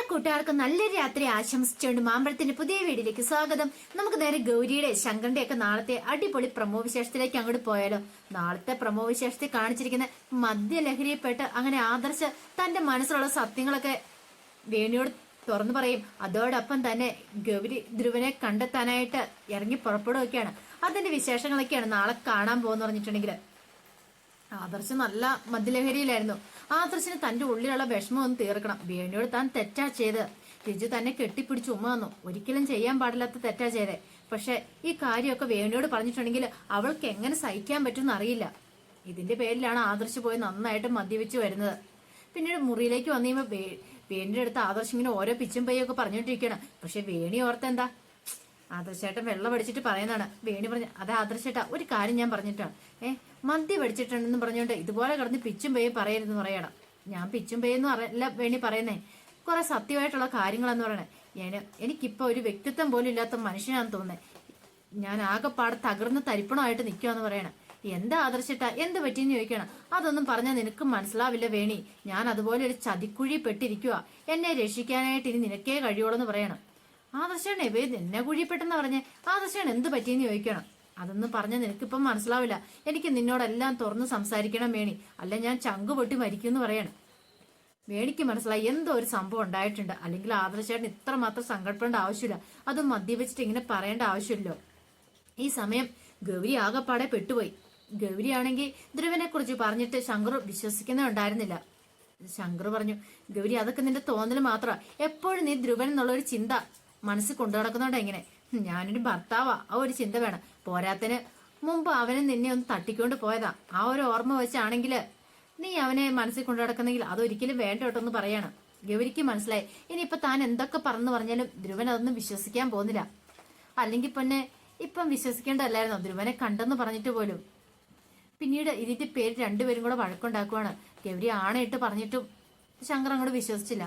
കൂട്ടുകാർക്ക് നല്ലൊരു രാത്രി ആശംസിച്ചുകൊണ്ട് മാമ്പഴത്തിന്റെ പുതിയ വീഡിയോയിലേക്ക് സ്വാഗതം. നമുക്ക് നേരെ ഗൗരിയുടെ ശങ്കറിന്റെ ഒക്കെ നാളത്തെ അടിപൊളി പ്രമോ വിശേഷത്തിലേക്ക് അങ്ങോട്ട് പോയാലോ. നാളത്തെ പ്രമോ വിശേഷത്തിൽ കാണിച്ചിരിക്കുന്ന മദ്യലഹരിയെപ്പെട്ട് അങ്ങനെ ആദർശ് തന്റെ മനസ്സിലുള്ള സത്യങ്ങളൊക്കെ വേണിയോട് തുറന്നു പറയും. അതോടൊപ്പം തന്നെ ഗൗരി ധ്രുവനെ കണ്ടെത്താനായിട്ട് ഇറങ്ങി പുറപ്പെടുകയൊക്കെയാണ്. അതിന്റെ വിശേഷങ്ങളൊക്കെയാണ് നാളെ കാണാൻ പോകുന്ന പറഞ്ഞിട്ടുണ്ടെങ്കിൽ ആദർശ് നല്ല മദ്യലഹരിയിലായിരുന്നു. ആദർശിന് തന്റെ ഉള്ളിലുള്ള വിഷമം ഒന്ന് തീർക്കണം. വേണിയോട് താൻ തെറ്റാ ചെയ്ത്. രജു തന്നെ കെട്ടിപ്പിടിച്ച് ഉമ്മ വന്നു. ഒരിക്കലും ചെയ്യാൻ പാടില്ലാത്ത തെറ്റാ ചെയ്തേ. പക്ഷെ ഈ കാര്യമൊക്കെ വേണിയോട് പറഞ്ഞിട്ടുണ്ടെങ്കിൽ അവൾക്ക് എങ്ങനെ സഹിക്കാൻ പറ്റുമെന്ന് അറിയില്ല. ഇതിന്റെ പേരിലാണ് ആദർശ് പോയി നന്നായിട്ട് മദ്യപിച്ച് വരുന്നത്. പിന്നീട് മുറിയിലേക്ക് വന്നു കഴിയുമ്പോ വേണിയുടെ അടുത്ത് ആദർശ് ഇങ്ങനെ ഓരോ പിച്ചും പയ്യൊക്കെ പറഞ്ഞോണ്ടിരിക്കുകയാണ്. പക്ഷെ വേണി ഓർത്തെന്താ, ആദർശേട്ടൻ വെള്ളം അടിച്ചിട്ട് പറയുന്നതാണ്. വേണി പറഞ്ഞു, അതെ ആദർശേട്ടാ, ഒരു കാര്യം ഞാൻ പറഞ്ഞിട്ടാണ്. മദ്യം അടിച്ചിട്ടുണ്ടെന്ന് പറഞ്ഞുകൊണ്ട് ഇതുപോലെ കിടന്ന് പിച്ചും പേയും പറയരുതെന്ന് പറയണം. ഞാൻ പിച്ചും പേയെന്ന് അല്ല വേണി പറയുന്നേ, കുറെ സത്യമായിട്ടുള്ള കാര്യങ്ങളെന്ന് പറയണേ. എനിക്കിപ്പോ ഒരു വ്യക്തിത്വം പോലും ഇല്ലാത്ത മനുഷ്യനാന്ന് തോന്നുന്നേ. ഞാൻ ആകെപ്പാടെ തകർന്ന് തരിപ്പണമായിട്ട് നിൽക്കുവാന്ന് പറയണം. എന്താ ആദർശേട്ടാ, എന്ത് പറ്റിയെന്ന് ചോദിക്കണം. അതൊന്നും പറഞ്ഞാൽ നിനക്ക് മനസ്സിലാവില്ല വേണി. ഞാൻ അതുപോലെ ഒരു ചതിക്കുഴി പെട്ടിരിക്കുക. എന്നെ രക്ഷിക്കാനായിട്ട് ഇനി നിനക്കേ കഴിയുള്ളൂ എന്ന് പറയണം. ആദർശേണ് എന്നെ കുഴിപ്പെട്ടെന്ന് പറഞ്ഞ് ആദർശേണ് എന്ത് പറ്റിയെന്ന് ചോദിക്കണം. അതൊന്നും പറഞ്ഞാൽ നിനക്കിപ്പം മനസ്സിലാവില്ല. എനിക്ക് നിന്നോടെല്ലാം തുറന്ന് സംസാരിക്കണം വേണി, അല്ല ഞാൻ ചങ്കു പൊട്ടി മരിക്കുമെന്ന് പറയണം. വേണിക്ക് മനസ്സിലായി എന്തോ ഒരു സംഭവം ഉണ്ടായിട്ടുണ്ട്. അല്ലെങ്കിൽ ആദർശേട്ടൻ ഇത്രമാത്രം സങ്കടപ്പെടേണ്ട ആവശ്യമില്ല. അതും മദ്യപിച്ചിട്ട് ഇങ്ങനെ പറയേണ്ട ആവശ്യമില്ലോ. ഈ സമയം ഗൗരി ആകെപ്പാടെ പെട്ടുപോയി. ഗൗരിയാണെങ്കിൽ ധ്രുവനെ കുറിച്ച് പറഞ്ഞിട്ട് ശങ്കർ വിശ്വസിക്കുന്നുണ്ടായിരുന്നില്ല. ശങ്കർ പറഞ്ഞു, ഗൗരി അതൊക്കെ നിന്റെ തോന്നൽ മാത്രമാണ്. എപ്പോഴും നീ ധ്രുവൻ എന്നുള്ളൊരു ചിന്ത മനസ്സിൽ കൊണ്ടു നടക്കുന്നുണ്ടോ? എങ്ങനെ ഞാനൊരു ഭർത്താവാ, ആ ഒരു ചിന്ത വേണം. പോരാത്തിന് മുമ്പ് അവനെ നിന്നെ ഒന്ന് തട്ടിക്കൊണ്ട് പോയതാ. ആ ഒരു ഓർമ്മ വെച്ചാണെങ്കിൽ നീ അവനെ മനസ്സിൽ കൊണ്ടു നടക്കുന്നെങ്കിൽ അതൊരിക്കലും വേണ്ട കേട്ടോ എന്ന് പറയണം. ഗൗരിക്ക് മനസ്സിലായി ഇനിയിപ്പൊ താൻ എന്തൊക്കെ പറഞ്ഞാലും ധ്രുവൻ അതൊന്നും വിശ്വസിക്കാൻ പോകുന്നില്ല. അല്ലെങ്കിൽ പിന്നെ ഇപ്പം വിശ്വസിക്കേണ്ടതല്ലായിരുന്നോ ധ്രുവനെ കണ്ടെന്ന് പറഞ്ഞിട്ട് പോലും. പിന്നീട് ഇതിന്റെ പേര് രണ്ടുപേരും കൂടെ വഴക്കുണ്ടാക്കുവാണ്. ഗൗരി ആണയിട്ട് പറഞ്ഞിട്ടും ശങ്കർ അങ്ങോട്ട് വിശ്വസിച്ചില്ല.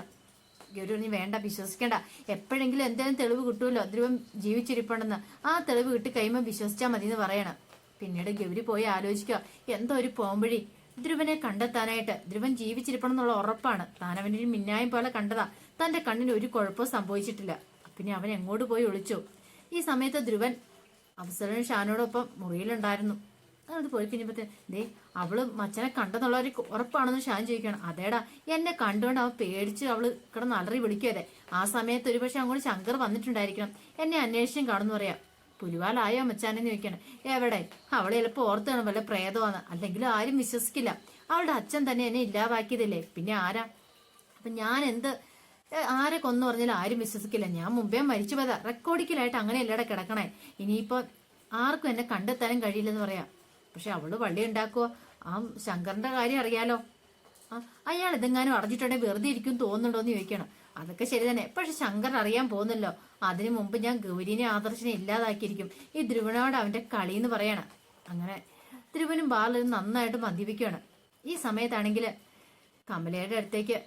ഗൗരി പറഞ്ഞു, വേണ്ട, വിശ്വസിക്കേണ്ട. എപ്പോഴെങ്കിലും എന്തെങ്കിലും തെളിവ് കിട്ടുമല്ലോ ധ്രുവൻ ജീവിച്ചിരിപ്പുണ്ടെന്ന്. ആ തെളിവ് കിട്ടി കഴിയുമ്പോൾ വിശ്വസിച്ചാൽ മതി എന്ന് പറയണം. പിന്നീട് ഗൗരി പോയി ആലോചിക്കുക, എന്തോ ഒരു പോംവഴി ധ്രുവനെ കണ്ടെത്താനായിട്ട്. ധ്രുവൻ ജീവിച്ചിരിപ്പണെന്നുള്ള ഉറപ്പാണ്. താൻ അവനൊരു മിന്നായം പോലെ കണ്ടതാ. തന്റെ കണ്ണിന് ഒരു കുഴപ്പവും സംഭവിച്ചിട്ടില്ല. പിന്നെ അവൻ എങ്ങോട്ട് പോയി ഒളിച്ചു. ഈ സമയത്ത് ധ്രുവൻ അഫ്സലും ഷാനോടൊപ്പം മുറിയിലുണ്ടായിരുന്നു. അത് പോയി കഴിഞ്ഞപ്പോ ദേ അവള് മച്ചനെ കണ്ടെന്നുള്ള ഒരു ഉറപ്പാണെന്ന് ഷാൻ ചോദിക്കണം. അതേടാ, എന്നെ കണ്ടുകൊണ്ട് അവൻ പേടിച്ച് അവള് കിടന്ന് അലറി വിളിക്കുവതെ. ആ സമയത്ത് ഒരുപക്ഷെ അങ്ങോട്ട് ശങ്കർ വന്നിട്ടുണ്ടായിരിക്കണം. എന്നെ അന്വേഷിച്ചും കാണുന്നു പറയാം. പുലിവാലായോ മച്ചാനെന്ന് ചോദിക്കണം. എവിടെ, അവളെ ചിലപ്പോൾ ഓർത്താണ് വല്ല പ്രേതമാണ്. അല്ലെങ്കിൽ ആരും വിശ്വസിക്കില്ല. അവളുടെ അച്ഛൻ തന്നെ എന്നെ ഇല്ലാതാക്കിയതല്ലേ, പിന്നെ ആരാ? അപ്പൊ ഞാൻ ആരെ കൊന്നു പറഞ്ഞാലും ആരും വിശ്വസിക്കില്ല. ഞാൻ മുമ്പേ മരിച്ചു പോയതാ. റെക്കോർഡിക്കലായിട്ട് അങ്ങനെയല്ലടെ കിടക്കണേ. ഇനിയിപ്പോ ആർക്കും എന്നെ കണ്ടെത്താനും കഴിയില്ലെന്ന് പറയാം. പക്ഷെ അവള് വള്ളി ഉണ്ടാക്കുവോ? ആ ശങ്കറിന്റെ കാര്യം അറിയാലോ. അയാൾ ഇതെങ്ങാനും അറിഞ്ഞിട്ടുണ്ടെങ്കിൽ വെറുതെ ഇരിക്കും തോന്നുന്നുണ്ടോ എന്ന് ചോദിക്കണം. അതൊക്കെ ശരി തന്നെ, പക്ഷെ ശങ്കർ അറിയാൻ പോകുന്നല്ലോ. അതിനു മുമ്പ് ഞാൻ ഗൗരിനെ ആദർശിനെ ഇല്ലാതാക്കിയിരിക്കും. ഈ ധ്രുവനോട് അവന്റെ കളി എന്ന് പറയണം. അങ്ങനെ ധ്രുവനും ബാലനും നന്നായിട്ട് മദ്യപിക്കുകയാണ്. ഈ സമയത്താണെങ്കിൽ കമലയുടെ അടുത്തേക്ക്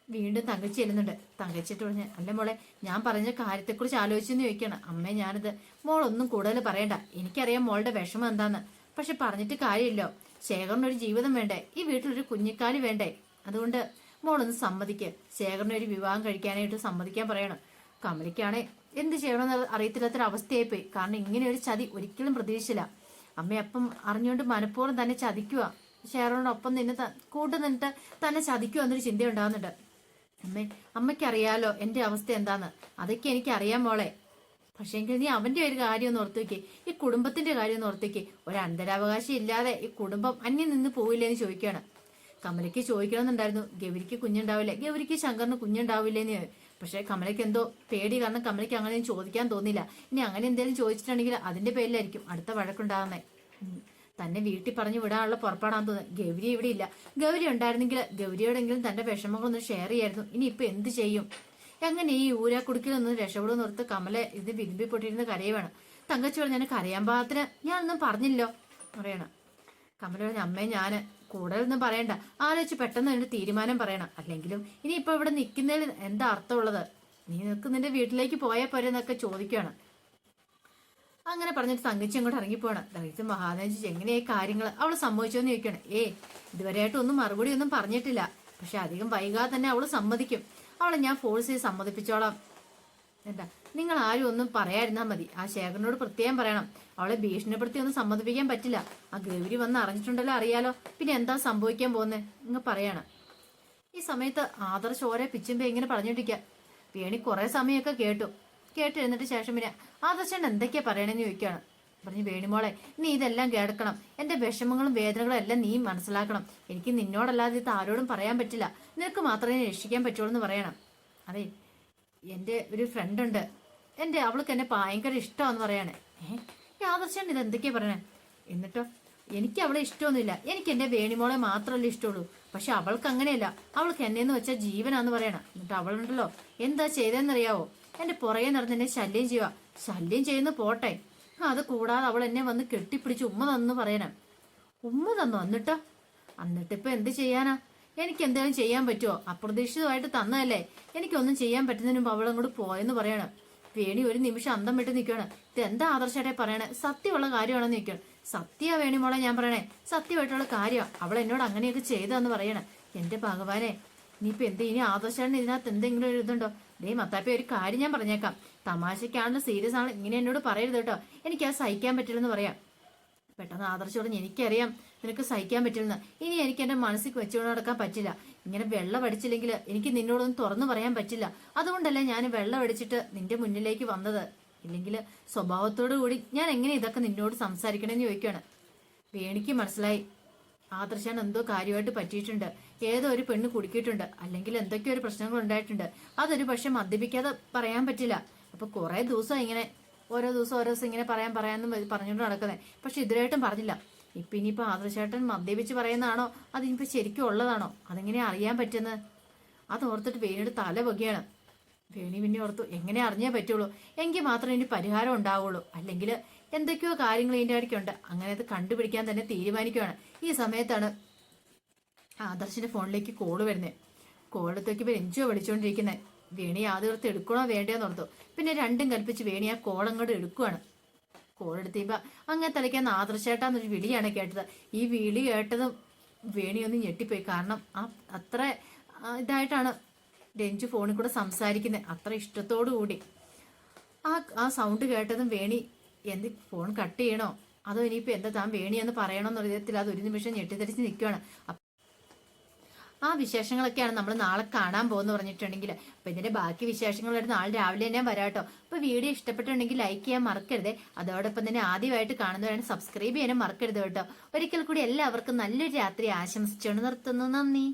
വീണ്ടും തങ്കച്ചി ചെല്ലുന്നുണ്ട്. തങ്കച്ചിട്ട് പറഞ്ഞ്, അല്ല മോളെ, ഞാൻ പറഞ്ഞ കാര്യത്തെക്കുറിച്ച് ആലോചിച്ചെന്ന് ചോദിക്കണം. അമ്മേ, ഞാനിത് മോളൊന്നും കൂടുതൽ പറയണ്ട. എനിക്കറിയാം മോളുടെ വിഷമം എന്താന്ന്. പക്ഷെ പറഞ്ഞിട്ട് കാര്യമില്ലോ. ശേഖറിനൊരു ജീവിതം വേണ്ടേ? ഈ വീട്ടിലൊരു കുഞ്ഞിക്കാലി വേണ്ടേ? അതുകൊണ്ട് മോളൊന്ന് സമ്മതിക്ക്. ശേഖറിനൊരു വിവാഹം കഴിക്കാനായിട്ട് സമ്മതിക്കാൻ പറയണം. കമലിക്കാണെ എന്ത് ചെയ്യണമെന്ന് അറിയത്തില്ലാത്തൊരവസ്ഥയായിപ്പോയി. കാരണം ഇങ്ങനെ ഒരു ചതി ഒരിക്കലും പ്രതീക്ഷിച്ചില്ല. അമ്മ അപ്പം അറിഞ്ഞുകൊണ്ട് മനഃപൂർവ്വം തന്നെ ചതിക്കുക. ശേഖറിനോടൊപ്പം നിന്ന് കൂട്ടു നിന്നിട്ട് തന്നെ ചതിക്കുക എന്നൊരു ചിന്ത ഉണ്ടാകുന്നുണ്ട്. അമ്മയ്ക്കറിയാലോ എന്റെ അവസ്ഥ എന്താന്ന്. അതൊക്കെ എനിക്കറിയാം മോളെ. പക്ഷേങ്കിൽ നീ അവന്റെ ഒരു കാര്യം ഒന്ന് ഓർത്തു വെക്കേ, ഈ കുടുംബത്തിന്റെ കാര്യം ഒന്ന് ഓർത്തു വെക്കേ. ഒരു അനന്തരാവകാശം ഇല്ലാതെ ഈ കുടുംബം അന്യം നിന്ന് പോവില്ലേന്ന് ചോദിക്കുകയാണ്. കമലയ്ക്ക് ചോദിക്കണമെന്നുണ്ടായിരുന്നു, ഗൗരിക്ക് കുഞ്ഞുണ്ടാവില്ലേ, ഗൗരിക്ക് ശങ്കറിന് കുഞ്ഞുണ്ടാവില്ലേന്ന്. പക്ഷെ കമലയ്ക്ക് എന്തോ പേടി, കാരണം കമലയ്ക്ക് അങ്ങനെ ചോദിക്കാൻ തോന്നില്ല. ഇനി അങ്ങനെ എന്തെങ്കിലും ചോദിച്ചിട്ടുണ്ടെങ്കിൽ അതിന്റെ പേരിലായിരിക്കും അടുത്ത വഴക്കുണ്ടാകുന്നേ. തന്നെ വീട്ടിൽ പറഞ്ഞു വിടാനുള്ള പുറപ്പാടാന്ന് തോന്നുന്നത്. ഗൗരി ഇവിടെ ഇല്ല. ഗൗരി ഉണ്ടായിരുന്നെങ്കിൽ ഗൗരിയോടെങ്കിലും തന്റെ വിഷമങ്ങളൊന്ന് ഷെയർ ചെയ്യായിരുന്നു. ഇനി ഇപ്പൊ എന്ത് ചെയ്യും? എങ്ങനെ ഈ ഊരാക്കുടുക്കിലൊന്ന് രക്ഷപ്പെടുമെന്ന് ഓർത്ത് കമല ഇത് വിരുമ്പി പൊട്ടിയിരുന്ന് കരയുവാണ്. തങ്കച്ചി പറഞ്ഞു, ഞാൻ കരയാൻ പാകത്തിന് ഞാനൊന്നും പറഞ്ഞില്ലോ പറയണം. കമല പറഞ്ഞു, അമ്മേ, ഞാന് കൂടുതലൊന്നും പറയണ്ട, ആലോചിച്ച് പെട്ടെന്ന് അതിന്റെ തീരുമാനം പറയണം. അല്ലെങ്കിലും ഇനി ഇപ്പൊ ഇവിടെ നിൽക്കുന്നതിൽ എന്താ അർത്ഥമുള്ളത്? നീ നിന്റെ വീട്ടിലേക്ക് പോയാൽ പോരെന്നൊക്കെ ചോദിക്കുകയാണ്. അങ്ങനെ പറഞ്ഞിട്ട് തങ്കച്ചി അങ്ങോട്ട് ഇറങ്ങിപ്പോവാണ്. ദളിത് മഹാദേവി എങ്ങനെയായി കാര്യങ്ങൾ അവള് സംഭവിച്ചോന്ന് ചോദിക്കണം. ഇതുവരെയായിട്ട് ഒന്നും മറുപടി ഒന്നും പറഞ്ഞിട്ടില്ല. പക്ഷെ അധികം വൈകാതെ തന്നെ അവള് സമ്മതിക്കും. അവളെ ഞാൻ ഫോഴ്സ് ചെയ്ത് സമ്മതിപ്പിച്ചോളാം. എന്താ നിങ്ങൾ ആരും ഒന്നും പറയാതിരുന്നാ മതി. ആ ശേഖരനോട് പ്രത്യേകം പറയണം. അവളെ ഭീഷണിപ്പെടുത്തി ഒന്നും സമ്മതിപ്പിക്കാൻ പറ്റില്ല. ആ ഗൗരി വന്ന് അറിഞ്ഞിട്ടുണ്ടല്ലോ, അറിയാലോ. പിന്നെ എന്താ സംഭവിക്കാൻ പോകുന്നേ ഇങ്ങ് പറയണം. ഈ സമയത്ത് ആദർശ് ഓരോ പിച്ചുമ്പോ ഇങ്ങനെ പറഞ്ഞോണ്ടിരിക്കുക. വേണി കുറെ സമയമൊക്കെ കേട്ടിരുന്നിട്ട് ശേഷം പിന്നെ ആദർശൻ എന്തൊക്കെയാ പറയണെന്ന് ചോദിക്കുകയാണ്. പറഞ്ഞു, വേണിമോളെ നീ ഇതെല്ലാം കേൾക്കണം. എന്റെ വിഷമങ്ങളും വേദനകളും എല്ലാം നീ മനസ്സിലാക്കണം. എനിക്ക് നിന്നോടല്ലാതെ ഇത് ആരോടും പറയാൻ പറ്റില്ല. നിനക്ക് മാത്രമേ രക്ഷിക്കാൻ പറ്റുള്ളൂ എന്ന് പറയണം. അതെ, എന്റെ ഒരു ഫ്രണ്ട് ഉണ്ട്, അവൾക്ക് എന്നെ ഭയങ്കര ഇഷ്ടമാന്ന് പറയാണ്. ഈ ആദർശൻ ഇത് എന്തൊക്കെയാ പറയണേ? എന്നിട്ടോ എനിക്ക് അവളെ ഇഷ്ടമൊന്നുമില്ല. എനിക്ക് എന്റെ വേണിമോളെ മാത്രമല്ലേ ഇഷ്ടമുള്ളൂ. പക്ഷെ അവൾക്ക് അങ്ങനെയല്ല. അവൾക്ക് എന്നെന്ന് വെച്ചാൽ ജീവനാന്ന് പറയണം. എന്നിട്ട് അവളുണ്ടല്ലോ എന്താ ചെയ്തെന്നറിയാവോ? എന്റെ പുറകെ നടന്ന് എന്നെ ശല്യം ചെയ്യുന്ന പോട്ടെ, അത് കൂടാതെ അവൾ എന്നെ വന്ന് കെട്ടിപ്പിടിച്ച് ഉമ്മ തന്നു പറയണം. ഉമ്മ തന്നു? എന്നിട്ടിപ്പൊ എന്ത് ചെയ്യാനാ? എനിക്ക് എന്തെങ്കിലും ചെയ്യാൻ പറ്റുമോ? അപ്രതീക്ഷിതമായിട്ട് തന്നതല്ലേ. എനിക്കൊന്നും ചെയ്യാൻ പറ്റുന്നതിന് മുമ്പ് അവളങ്ങോട്ട് പോയെന്ന് പറയണം. വേണി ഒരു നിമിഷം അന്തം വിട്ട് നിൽക്കുകയാണ്. ഇത് എന്താ ആദർശാട്ടെ പറയണേ? സത്യമുള്ള കാര്യമാണെന്ന് നിൽക്കണം. സത്യ വേണി മോളെ ഞാൻ പറയണേ, സത്യമായിട്ടുള്ള കാര്യമാണ്. അവൾ എന്നോട് അങ്ങനെയൊക്കെ ചെയ്തതെന്ന് പറയണം. എന്റെ ഭഗവാനെ, നീയിപ്പൊ ഇനി ആദർശാണ് ഇതിനകത്ത് എന്തെങ്കിലും ഒരു ഇതുണ്ടോ? മത്താപ്പി ഒരു കാര്യം ഞാൻ പറഞ്ഞേക്കാം. തമാശക്കാണെങ്കിലും സീരിയസ് ആണ്, ഇങ്ങനെ എന്നോട് പറയരുത് കേട്ടോ. എനിക്ക് അത് സഹിക്കാൻ പറ്റില്ലെന്ന് പറയാം. പെട്ടെന്ന് ആദർശ് പറഞ്ഞു, എനിക്കറിയാം നിനക്ക് സഹിക്കാൻ പറ്റില്ലെന്ന്. ഇനി എനിക്ക് എന്റെ മനസ്സിൽ വെച്ചുകൊണ്ട് നടക്കാൻ പറ്റില്ല. ഇങ്ങനെ വെള്ളം അടിച്ചില്ലെങ്കിൽ എനിക്ക് നിന്നോടൊന്നും തുറന്നു പറയാൻ പറ്റില്ല. അതുകൊണ്ടല്ല ഞാൻ വെള്ളം അടിച്ചിട്ട് നിന്റെ മുന്നിലേക്ക് വന്നത്. ഇല്ലെങ്കിൽ സ്വഭാവത്തോടു കൂടി ഞാൻ എങ്ങനെ ഇതൊക്കെ നിന്നോട് സംസാരിക്കണമെന്ന് ചോദിക്കുകയാണ്. വേണിക്ക് മനസ്സിലായി ആദർശാൻ എന്തോ കാര്യമായിട്ട് പറ്റിയിട്ടുണ്ട്. ഏതോ ഒരു പെണ്ണ് കുടുക്കിയിട്ടുണ്ട്, അല്ലെങ്കിൽ എന്തൊക്കെയോ ഒരു പ്രശ്നങ്ങൾ ഉണ്ടായിട്ടുണ്ട്. അതൊരു പക്ഷെ മദ്യപിക്കാതെ പറയാൻ പറ്റില്ല. അപ്പൊ കുറെ ദിവസം ഇങ്ങനെ ഓരോ ദിവസം ഇങ്ങനെ പറയാമെന്ന് പറഞ്ഞുകൊണ്ട് നടക്കുന്നത്. പക്ഷെ ഇതിലായിട്ടും പറഞ്ഞില്ല. ഇനിയിപ്പോ ആദർശേട്ടൻ മദ്യപിച്ച് പറയുന്നതാണോ അതിനിപ്പോ ശരിക്കും ഉള്ളതാണോ അതെങ്ങനെ അറിയാൻ പറ്റുന്നത്? അത് ഓർത്തിട്ട് വേണിയുടെ തല പൊക്കിയാണ്. വേണി പിന്നെ ഓർത്തു, എങ്ങനെ അറിഞ്ഞേ പറ്റുള്ളൂ, എങ്കിൽ മാത്രമേ ഇനി പരിഹാരം ഉണ്ടാവുള്ളൂ. അല്ലെങ്കിൽ എന്തൊക്കെയോ കാര്യങ്ങൾ ഇതിന്റെ ഇടയ്ക്കുണ്ട്. അങ്ങനെ അത് കണ്ടുപിടിക്കാൻ തന്നെ തീരുമാനിക്കുകയാണ്. ഈ സമയത്താണ് ആദർശിന്റെ ഫോണിലേക്ക് കോള് വരുന്നത്. കോളെടുത്തേക്ക് രഞ്ജുവോ വിളിച്ചോണ്ടിരിക്കുന്നത്. വേണി ആദ്യത്തെ എടുക്കണോ വേണ്ടയോന്ന് ഓർത്തു. പിന്നെ രണ്ടും കൽപ്പിച്ച് വേണി ആ കോളങ്ങോട്ട് എടുക്കുവാണ്. കോളെടുത്തപ്പോ അങ്ങനെ തലയ്ക്കാന്ന് ആദർശേട്ടാന്നൊരു വിളിയാണ് കേട്ടത്. ഈ വിളി കേട്ടതും വേണി ഒന്ന് ഞെട്ടിപ്പോയി. കാരണം അത്ര ഇതായിട്ടാണ് രഞ്ജു ഫോണിൽ കൂടെ സംസാരിക്കുന്നത്, അത്ര ഇഷ്ടത്തോടു കൂടി. ആ സൗണ്ട് കേട്ടതും വേണി എന്ത് ഫോൺ കട്ട് ചെയ്യണോ അതോ ഇനിയിപ്പോ എന്താ താൻ വേണിയെന്ന് പറയണോന്ന് വിധത്തിൽ അത് ഒരു നിമിഷം ഞെട്ടിത്തെറിച്ച് നിൽക്കുകയാണ്. ആ വിശേഷങ്ങളൊക്കെയാണ് നമ്മൾ നാളെ കാണാൻ പോകുന്നു പറഞ്ഞിട്ടുണ്ടെങ്കിൽ. അപ്പൊ ഇതിന്റെ ബാക്കി വിശേഷങ്ങളായിട്ട് നാളെ രാവിലെ തന്നെ വരാട്ടോ. അപ്പൊ വീഡിയോ ഇഷ്ടപ്പെട്ടിട്ടുണ്ടെങ്കിൽ ലൈക്ക് ചെയ്യാൻ മറക്കരുത്. അതോടൊപ്പം തന്നെ ആദ്യമായിട്ട് കാണുന്നവരാണ് സബ്സ്ക്രൈബ് ചെയ്യാനും മറക്കരുത് കേട്ടോ. ഒരിക്കൽ കൂടി എല്ലാവർക്കും നല്ലൊരു രാത്രി ആശംസിച്ചുകൊണ്ട് നിർത്തുന്നു. നന്ദി.